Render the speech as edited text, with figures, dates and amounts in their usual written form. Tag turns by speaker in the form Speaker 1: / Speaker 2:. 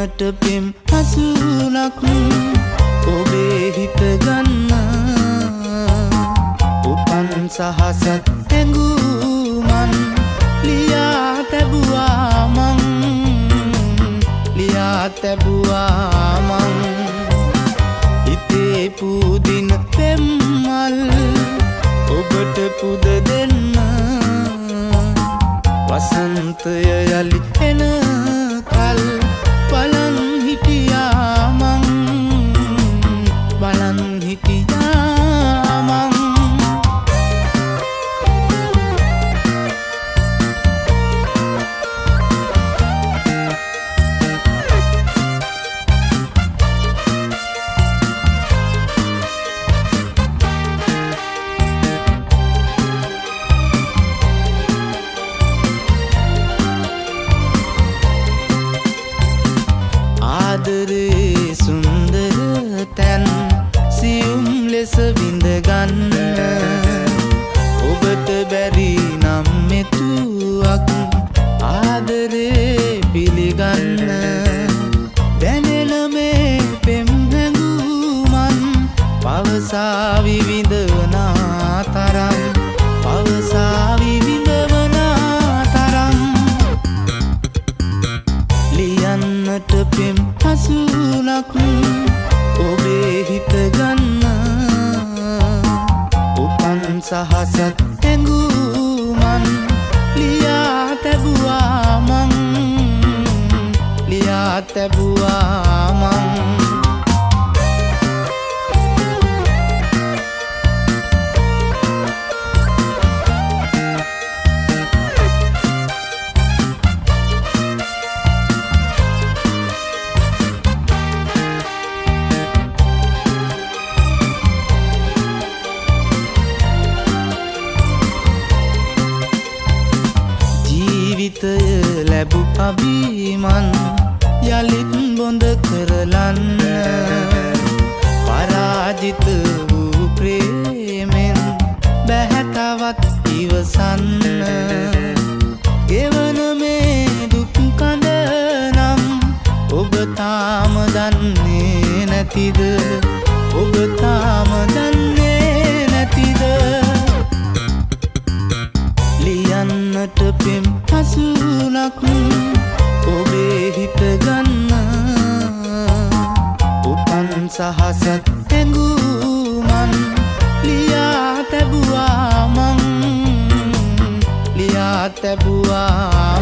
Speaker 1: ලියන්නට පෙම් හසුනක් ඔබේ හිත ගන්න උපන් සහසත් හැඟුමන් ලියා තැබුවා මං ලියා තැබුවා මං හිතේ පුදින පෙම්මල් ඔබට පුද දෙන්න වසන්තය යලි එන කල් බලන් හිටියා මං බලන් හිටියා මං ආදරේ සුන්දර තැන් සියුම් ලෙස විඳ ගන්න ඔබට බැරි නම් මෙතුවක් ආදරේ පිළිගන්න දැනෙන මේ පෙම් හැඟුමන් පවසා විවිඳවනා තරම් පවසා විවිඳවනා තරම් ලියන්නට පෙම් හසුනක් ඔබේ හිත ගන්න උපන් සහසත් හැඟුමන් ලියා තැබුවා මං ලියා තැබුවා මං ජීවිතය ලැබු අභිමන් යලිත් බොඳ කරලන්න පරාජිත වූ ප්‍රේමෙන් බැහැතවත් ඉවසන්න ගෙවන මේ දුක් කඳ නම් ඔබ තාම දන්නේ නැතිද ඔබ තාම දන්නේ නැතිද ලියන්නට පෙම් හසුනක් ඔබේ හිත ගන්න උපන් සහසත් හැඟුමන් ලියා තැබුවා මං ලියා තැබුවා